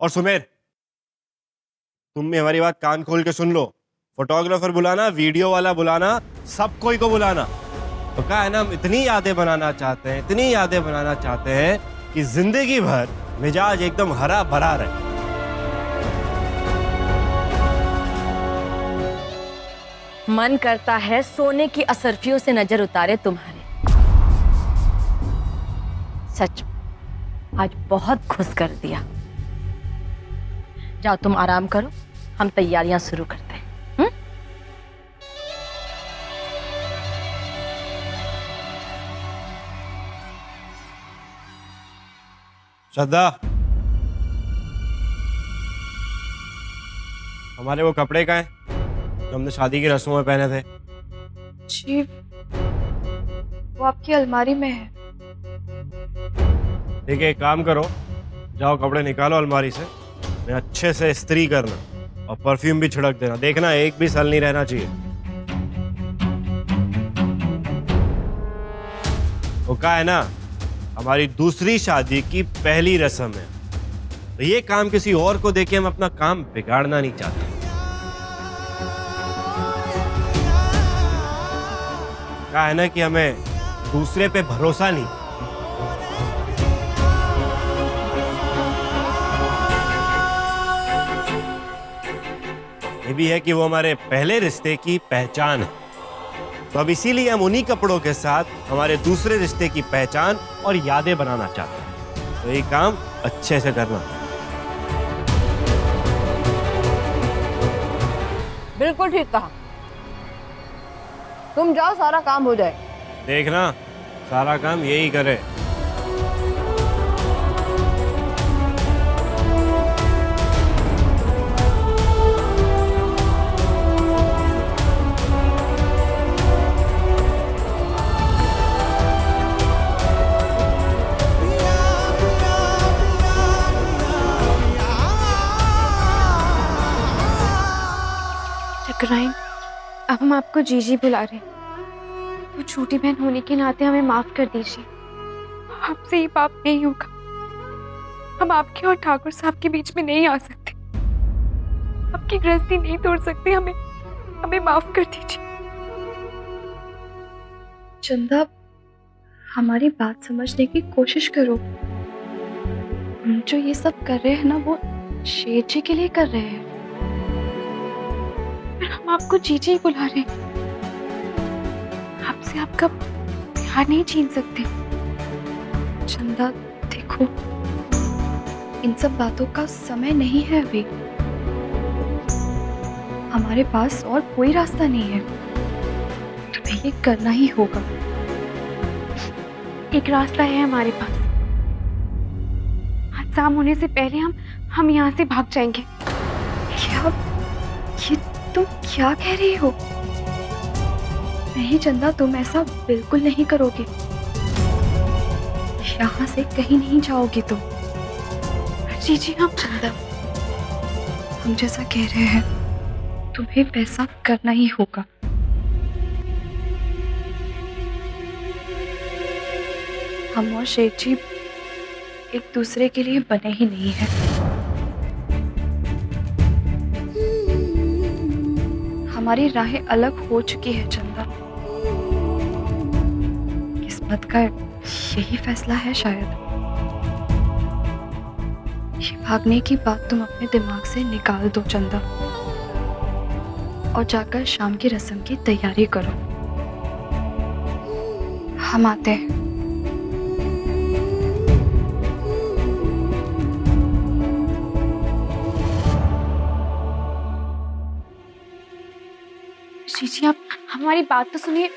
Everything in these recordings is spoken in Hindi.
और सुमेर, तुम भी हमारी बात कान खोल के सुन लो। फोटोग्राफर बुलाना, वीडियो वाला बुलाना, सब कोई को बुलाना। तो कहा है ना, हम इतनी यादें बनाना चाहते हैं, इतनी यादें बनाना चाहते हैं कि जिंदगी भर मिजाज एकदम हरा भरा रहे। मन करता है सोने की असरफियों से नजर उतारे तुम्हारे। सच, आज बहुत खुश कर दिया। जाओ तुम आराम करो, हम तैयारियां शुरू करते हैं। श्रद्धा, हमारे वो कपड़े का है जो हमने शादी की रस्मों में पहने थे। जी, वो आपकी अलमारी में है। ठीक है, एक काम करो, जाओ कपड़े निकालो अलमारी से, मैं अच्छे से इस्त्री करना और परफ्यूम भी छिड़क देना। देखना एक भी सल नहीं रहना चाहिए। वो कहा है ना, हमारी दूसरी शादी की पहली रस्म है, तो ये काम किसी और को देके हम अपना काम बिगाड़ना नहीं चाहते। कहा है ना कि हमें दूसरे पे भरोसा नहीं। ये भी है कि वो हमारे पहले रिश्ते की पहचान है, तो अब इसीलिए हम उन्हीं कपड़ों के साथ हमारे दूसरे रिश्ते की पहचान और यादें बनाना चाहते हैं। तो ये काम अच्छे से करना। बिल्कुल ठीक कहा। तुम जाओ, सारा काम हो जाए। देखना, सारा काम यही करे। चक्राइन, अब हम आपको जीजी बुला रहे हैं। वो छोटी बहन होने के नाते हमें माफ कर दीजिए। आपसे ये पाप नहीं होगा। हम आपके और ठाकुर साहब के बीच में नहीं आ सकते, आपकी गृहस्थी नहीं तोड़ सकते। हमें माफ कर दीजिए। चंदा, हमारी बात समझने की कोशिश करो। हम जो ये सब कर रहे हैं ना, वो शेर जी के लिए कर रहे हैं। हम आपको जीजी बुला रहे हैं। आपसे आपका प्यार नहीं छीन सकते। चंदा देखो, इन सब बातों का समय नहीं है अभी। हमारे पास और कोई रास्ता नहीं है, तुम्हें ये करना ही होगा। एक रास्ता है हमारे पास। आज शाम होने से पहले हम यहाँ से भाग जाएंगे। क्या ये तुम क्या कह रही हो? नहीं चंदा, तुम ऐसा बिल्कुल नहीं करोगे। यहाँ से कहीं नहीं जाओगे तुम। जी हम चंदा, हम जैसा कह रहे हैं तुम्हें वैसा करना ही होगा। हम और शेख जी एक दूसरे के लिए बने ही नहीं हैं। हमारी राहें अलग हो चुकी है चंदा। किस्मत का यही फैसला है शायद। ये भागने की बात तुम अपने दिमाग से निकाल दो चंदा, और जाकर शाम की रस्म की तैयारी करो। हम आते हैं। जी आप हमारी बात तो सुनिए।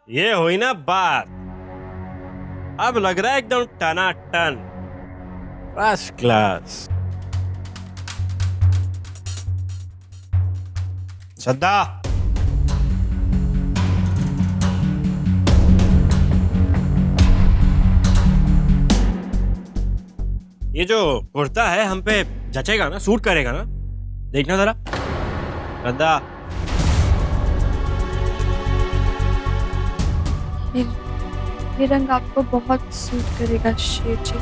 ये हुई ना बात। अब लग रहा है एकदम टनाटन। First class. श्रद्धा, ये जो कुर्ता है हम पे जचेगा ना, सूट करेगा ना? देखना जरा। श्रद्धा, ये रंग आपको बहुत सूट करेगा Sher ji.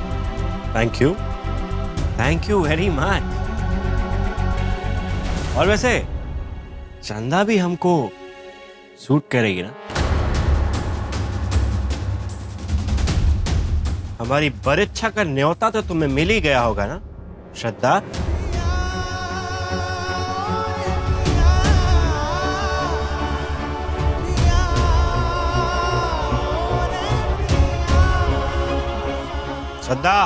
Thank you very much. और वैसे चंदा भी हमको सूट करेगी ना? हमारी परीक्षा का न्योता तो तुम्हें मिल ही गया होगा ना श्रद्धा? श्रद्धा,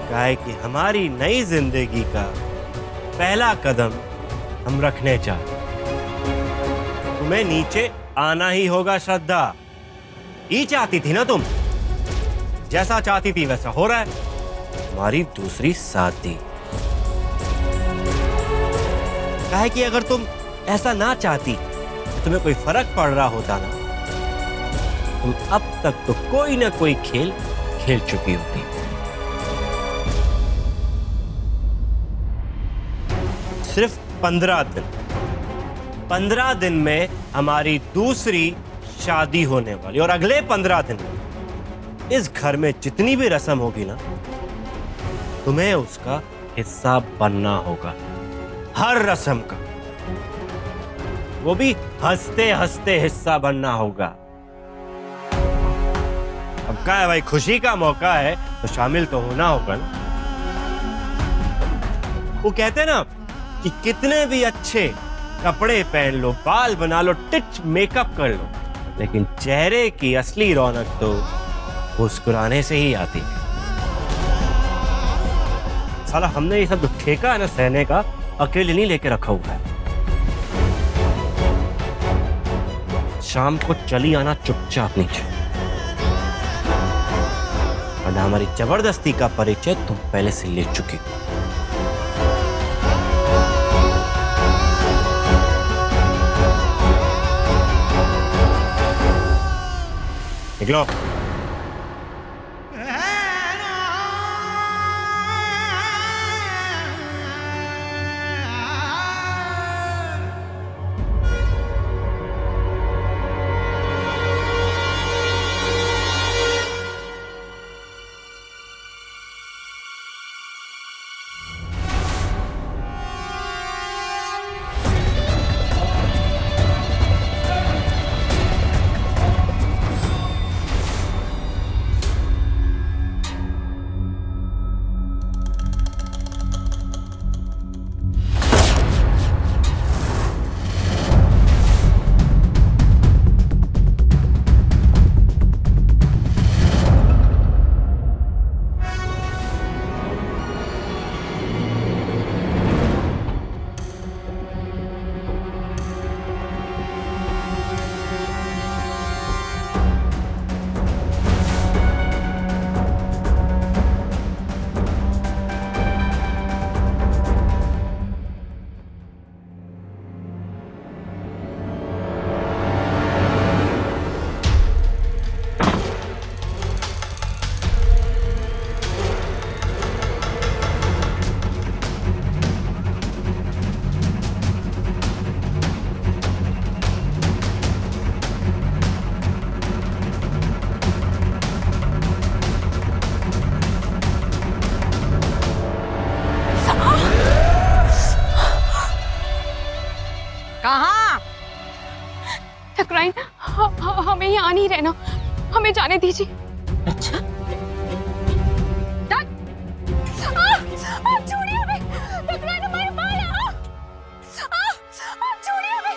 क्या है कि हमारी नई जिंदगी का पहला कदम हम रखने चाहते। तुम्हें नीचे आना ही होगा श्रद्धा। ही चाहती थी ना तुम, जैसा चाहती थी वैसा हो रहा है। हमारी दूसरी शादी। क्या है कि अगर तुम ऐसा ना चाहती, तुम्हें कोई फर्क पड़ रहा होता ना, तुम अब तक तो कोई ना कोई खेल खेल चुकी होती। सिर्फ 15 दिन, 15 दिन में हमारी दूसरी शादी होने वाली। और अगले 15 दिन इस घर में जितनी भी रस्म होगी ना, तुम्हें उसका हिस्सा बनना होगा। हर रस्म का, वो भी हंसते हंसते हिस्सा बनना होगा। अब क्या है भाई, खुशी का मौका है तो शामिल तो होना होगा ना। वो कहते हैं ना कि कितने भी अच्छे कपड़े पहन लो, बाल बना लो, टिच मेकअप कर लो, लेकिन चेहरे की असली रौनक तो मुस्कुराने से ही आती है। साला हमने ये सब जो ठेका है ना सहने का, अकेले नहीं लेके रखा हुआ है। शाम को चली आना चुपचाप नीचे, वरना हमारी जबरदस्ती का परिचय तुम पहले से ले चुकी। निकलो। ठकराइन, हमें यहाँ नहीं रहना, हमें जाने दीजिए। अच्छा, छोड़िए हमें, ठकराइन हमारे बाल, छोड़िए हमें।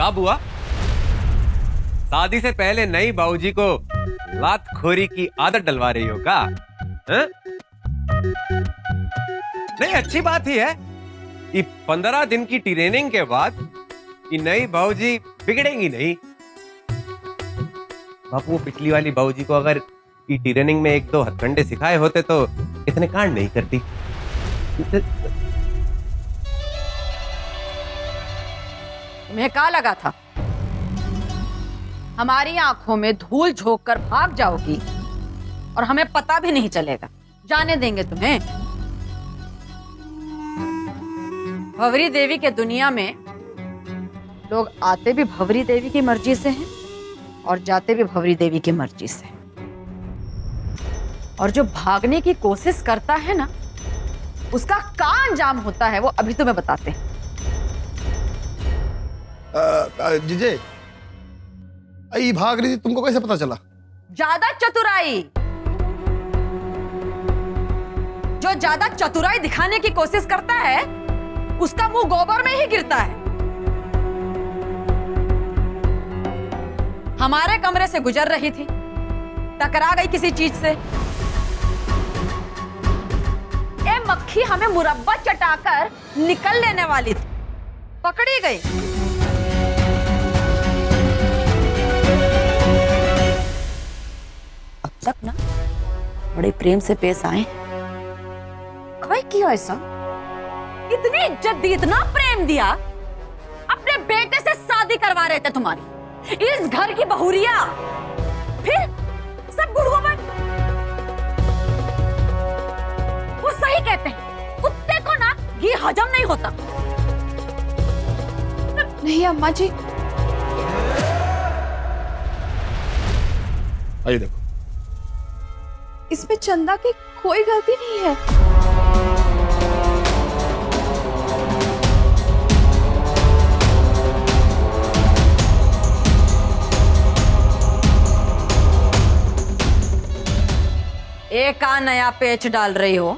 का बुआ? शादी से पहले नई बाबूजी को लात खोरी की आदत डलवा रही हो का? हैं? नहीं, अच्छी बात ही है कि 15 दिन की ट्रेनिंग के बाद ये नई बाबूजी बिगड़ेंगी नहीं। बापू, वो पिछली वाली बाबूजी को अगर ये ट्रेनिंग में 1-2 हथकंडे सिखाए होते तो इतने कांड नहीं करती। तुम्हें क्या लगा था हमारी आंखों में धूल झोंक कर भाग जाओगी और हमें पता भी नहीं चलेगा? जाने देंगे तुम्हें? भंवरी देवी के दुनिया में लोग आते भी भंवरी देवी की मर्जी से हैं और जाते भी भंवरी देवी की मर्जी से। और जो भागने की कोशिश करता है ना, उसका क्या अंजाम होता है वो अभी तुम्हें बताते हैं। जीजे, ये भाग रही थी, तुमको कैसे पता चला? ज्यादा चतुराई, जो ज्यादा चतुराई दिखाने की कोशिश करता है उसका मुंह गोबर में ही गिरता है। हमारे कमरे से गुजर रही थी, टकरा गई किसी चीज से। ए मक्खी हमें मुरब्बा चटाकर निकल लेने वाली थी, पकड़ी गई। अब तक ना बड़े प्रेम से पेश आए, कोई क्यों ऐसा? इतनी इज्जत दी, इतना प्रेम दिया, अपने बेटे से शादी करवा रहे थे तुम्हारी इस घर की बहुरिया, फिर सब गुड़गो बन। वो सही कहते हैं, कुत्ते को ना घी हजम नहीं होता। नहीं अम्मा जी, आइए देखो, इसमें चंदा की कोई गलती नहीं है। एक का नया पेच डाल रही हो?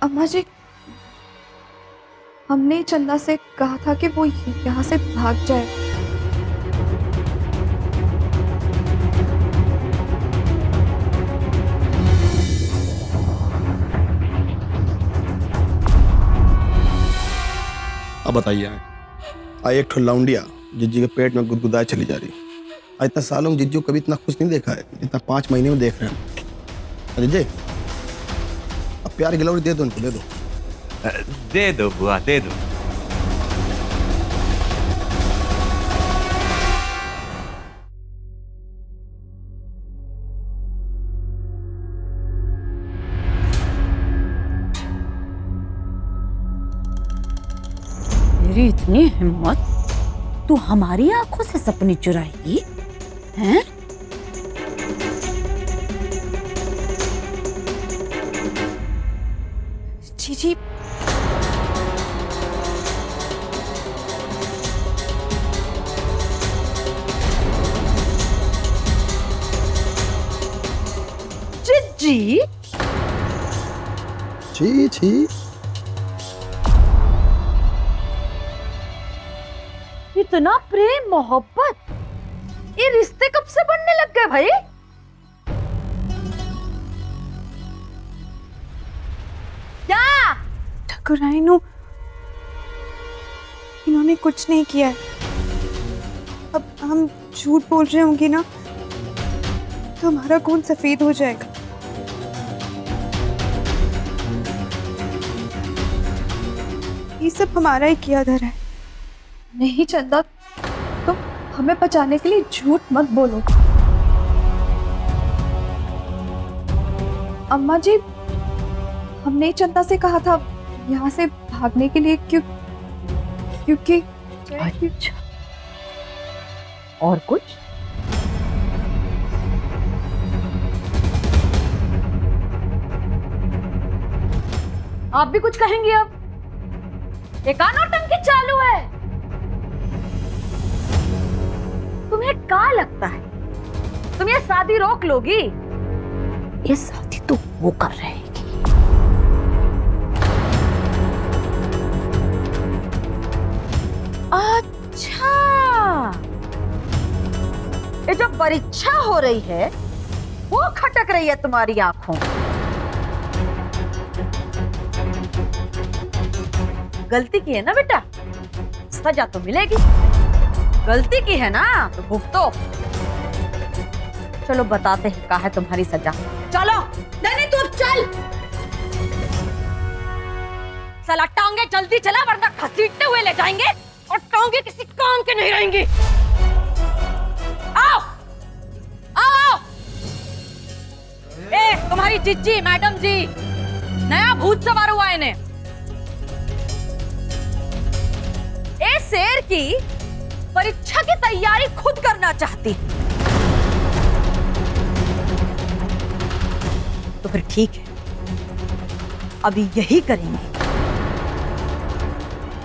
अम्मा जी, हमने चंदा से कहा था कि वो यहाँ से भाग जाए। अब बताइए, आई एक ठो लौंडिया जिज्जी के पेट में गुदगुदाए चली जा रही। आज इतना सालों में जिज्जू कभी इतना खुश नहीं देखा है जितना 5 महीने में देख रहे हैं। अजय, अब प्यार गिलौरी दे दो, इनको दे दो। दे दो बुआ, दे दो। तेरी इतनी हिम्मत, तू हमारी आंखों से सपने चुराएगी हैं? जीजी, जिज्जी, छी छी, इतना प्रेम मोहब्बत, ये रिश्ते कब से बनने लग गए भाई? क्या ठाकुराइनू, इन्होंने कुछ नहीं किया है। अब हम झूठ बोल रहे होंगे ना तो हमारा खून सफेद हो जाएगा। ये सब हमारा ही किया धरा है। नहीं चंदा, तुम हमें बचाने के लिए झूठ मत बोलो। अम्मा जी, हमने चंदा से कहा था यहाँ से भागने के लिए, क्योंकि अच्छा, और कुछ? आप भी कुछ कहेंगी? अब एक नौटंकी चालू है। तुम्हें क्या लगता है तुम ये शादी रोक लोगी? ये शादी तो वो कर रहेगी। अच्छा, ये जो परीक्षा हो रही है वो खटक रही है तुम्हारी आंखों में। गलती की है ना बेटा, सजा तो मिलेगी। गलती की है ना तो भुगतो। चलो बताते हैं क्या है तुम्हारी सजा। चलो। नहीं तू अब चल। साला टांगे जल्दी चला वरना घसीटते हुए ले जाएंगे और टांगे किसी काम के नहीं रहेंगी। आओ आओ आओ। तुम्हारी जिज्जी मैडम जी, नया भूत सवार हुआ है इन्हें। शेर की परीक्षा की तैयारी खुद करना चाहती, तो फिर ठीक है, अभी यही करेंगे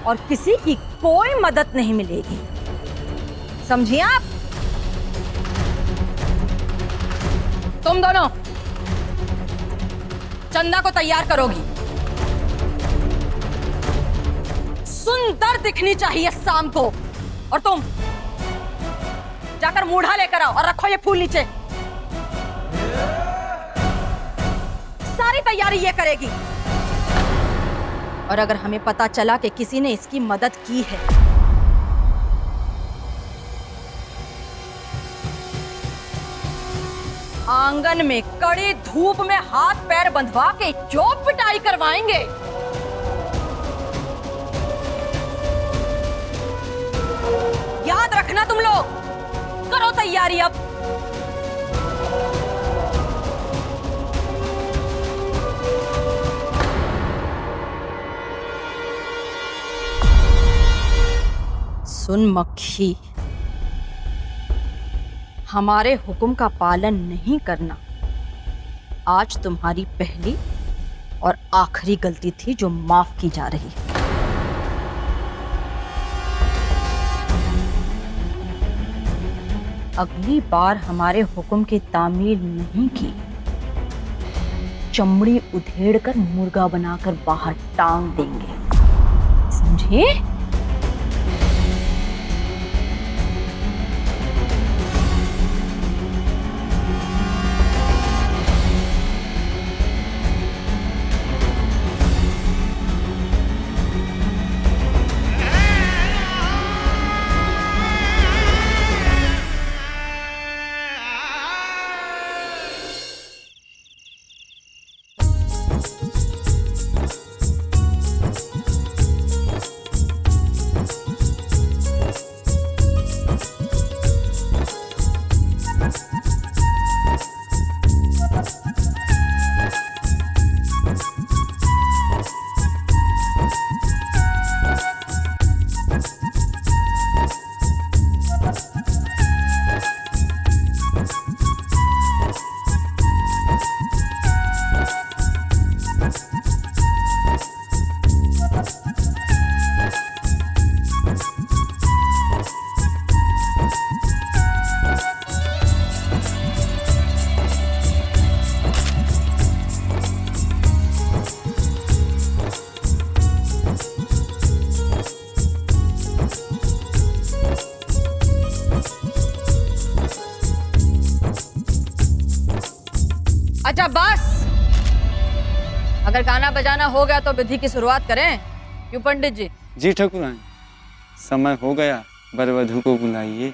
और किसी की कोई मदद नहीं मिलेगी, समझिए आप? तुम दोनों चंदा को तैयार करोगी, सुंदर दिखनी चाहिए शाम को। और तुम जाकर मूढ़ा लेकर आओ और रखो ये फूल नीचे। सारी तैयारी ये करेगी और अगर हमें पता चला कि किसी ने इसकी मदद की है आंगन में कड़ी धूप में हाथ पैर बंधवा के जो पिटाई करवाएंगे। याद रखना तुम लोग, करो तैयारी अब। सुन मक्खी, हमारे हुक्म का पालन नहीं करना आज तुम्हारी पहली और आखिरी गलती थी जो माफ की जा रही है। अगली बार हमारे हुक्म की तामील नहीं की, चमड़ी उधेड़कर मुर्गा बनाकर बाहर टांग देंगे, समझे? अच्छा बस, अगर गाना बजाना हो गया तो विधि की शुरुआत करें। क्यों पंडित जी? जी ठाकुराइन, समय हो गया, वर वधू को बुलाइए।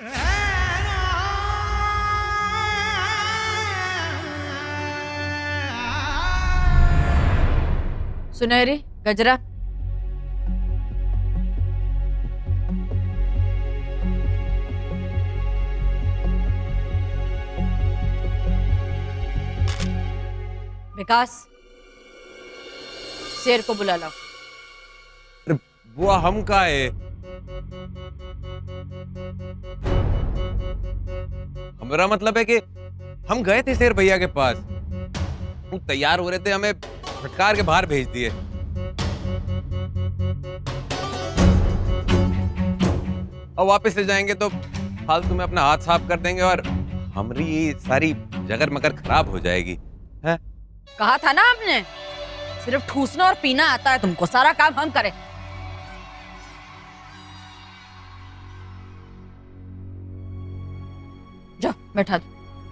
सुनहरी गजरा। विकास, शेर को बुला लाओ। अरे बुआ, हम का है? हमारा मतलब है कि हम गए थे शेर भैया के पास, वो तैयार हो रहे थे, हमें फटकार के बाहर भेज दिए। और वापस से जाएंगे तो फालतू में अपना हाथ साफ कर देंगे और हमारी ये सारी जगर मगर खराब हो जाएगी। है? कहा था ना आपने, सिर्फ ठूसना और पीना आता है तुमको, सारा काम हम करें। जाओ। बैठा दो।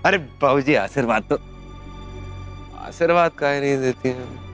अरे बाबूजी आशीर्वाद तो आशीर्वाद काहे नहीं देती हैं?